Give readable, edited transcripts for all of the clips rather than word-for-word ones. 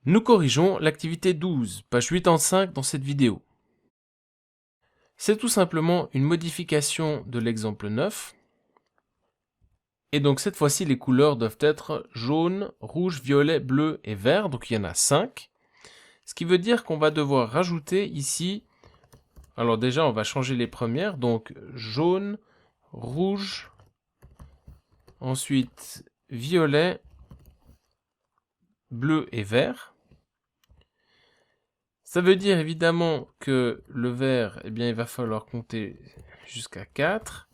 Nous corrigeons l'activité 12, page 85 dans cette vidéo. C'est tout simplement une modification de l'exemple 9. Et donc cette fois-ci, les couleurs doivent être jaune, rouge, violet, bleu et vert. Donc il y en a 5. Ce qui veut dire qu'on va devoir rajouter ici... Alors déjà, on va changer les premières. Donc jaune, rouge, ensuite violet, bleu et vert. Ça veut dire évidemment que le vert, eh bien, il va falloir compter jusqu'à 4.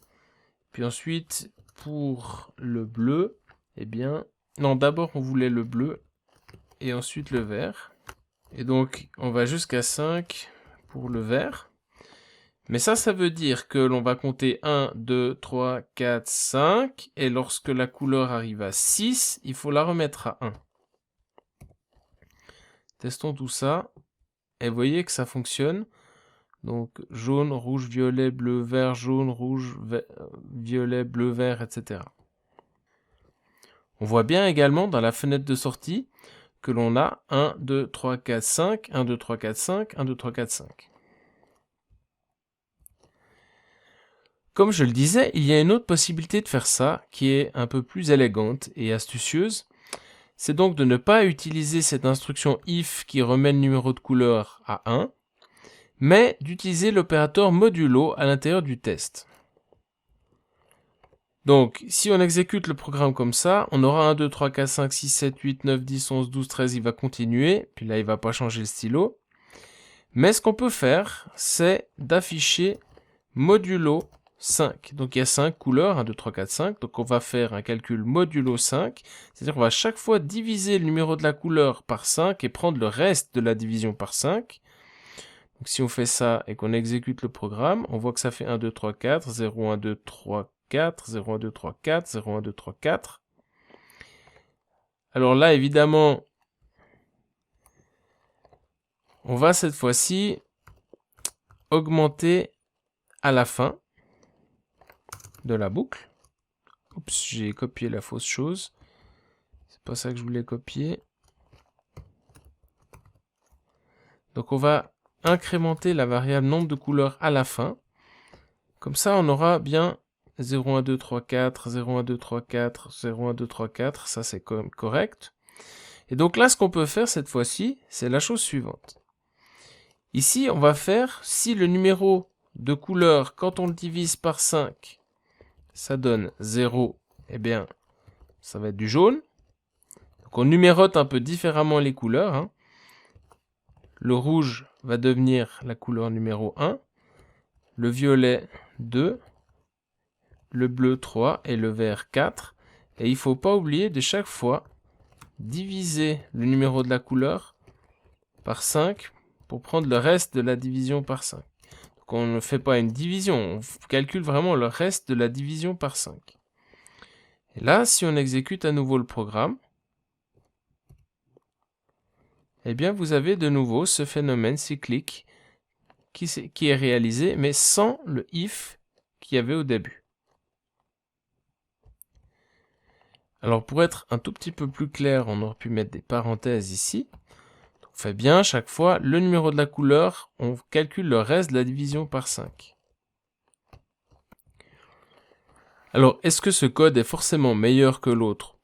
Puis ensuite, pour le bleu, eh bien... Non, d'abord on voulait le bleu et ensuite le vert. Et donc, on va jusqu'à 5 pour le vert. Mais ça veut dire que l'on va compter 1, 2, 3, 4, 5. Et lorsque la couleur arrive à 6, il faut la remettre à 1. Testons tout ça. Et vous voyez que ça fonctionne. Donc jaune, rouge, violet, bleu, vert, jaune, rouge, violet, bleu, vert, etc. On voit bien également dans la fenêtre de sortie que l'on a 1, 2, 3, 4, 5, 1, 2, 3, 4, 5, 1, 2, 3, 4, 5. Comme je le disais, il y a une autre possibilité de faire ça qui est un peu plus élégante et astucieuse. C'est donc de ne pas utiliser cette instruction if qui remet le numéro de couleur à 1, mais d'utiliser l'opérateur modulo à l'intérieur du test. Donc, si on exécute le programme comme ça, on aura 1, 2, 3, 4, 5, 6, 7, 8, 9, 10, 11, 12, 13, il va continuer, puis là il va pas changer le stylo. Mais ce qu'on peut faire, c'est d'afficher modulo 5. Donc il y a 5 couleurs, 1, 2, 3, 4, 5. Donc on va faire un calcul modulo 5. C'est-à-dire qu'on va à chaque fois diviser le numéro de la couleur par 5 et prendre le reste de la division par 5. Donc si on fait ça et qu'on exécute le programme, on voit que ça fait 1, 2, 3, 4, 0, 1, 2, 3, 4, 0, 1, 2, 3, 4, 0, 1, 2, 3, 4. Alors là, évidemment, on va cette fois-ci augmenter à la fin de la boucle. Oups, j'ai copié la fausse chose. C'est pas ça que je voulais copier. Donc on va incrémenter la variable nombre de couleurs à la fin. Comme ça, on aura bien 0, 1, 2, 3, 4, 0, 1, 2, 3, 4, 0, 1, 2, 3, 4. Ça, c'est quand même correct. Et donc là, ce qu'on peut faire cette fois-ci, c'est la chose suivante. Ici, on va faire, si le numéro de couleur, quand on le divise par 5, ça donne 0, eh bien, ça va être du jaune. Donc on numérote un peu différemment les couleurs, hein. Le rouge va devenir la couleur numéro 1, le violet 2, le bleu 3 et le vert 4. Et il ne faut pas oublier de chaque fois diviser le numéro de la couleur par 5 pour prendre le reste de la division par 5. Donc on ne fait pas une division, on calcule vraiment le reste de la division par 5. Et là, si on exécute à nouveau le programme, eh bien vous avez de nouveau ce phénomène cyclique qui est réalisé, mais sans le if qu'il y avait au début. Alors pour être un tout petit peu plus clair, on aurait pu mettre des parenthèses ici. Donc on fait bien chaque fois le numéro de la couleur, on calcule le reste de la division par 5. Alors est-ce que ce code est forcément meilleur que l'autre?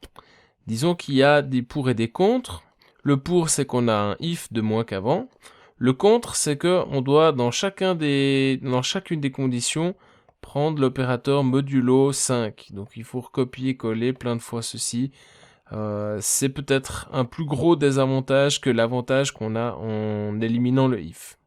Disons qu'il y a des pour et des contre. Le pour, c'est qu'on a un if de moins qu'avant. Le contre, c'est qu'on doit, dans chacune des conditions, prendre l'opérateur modulo 5. Donc il faut recopier-coller plein de fois ceci. C'est peut-être un plus gros désavantage que l'avantage qu'on a en éliminant le if.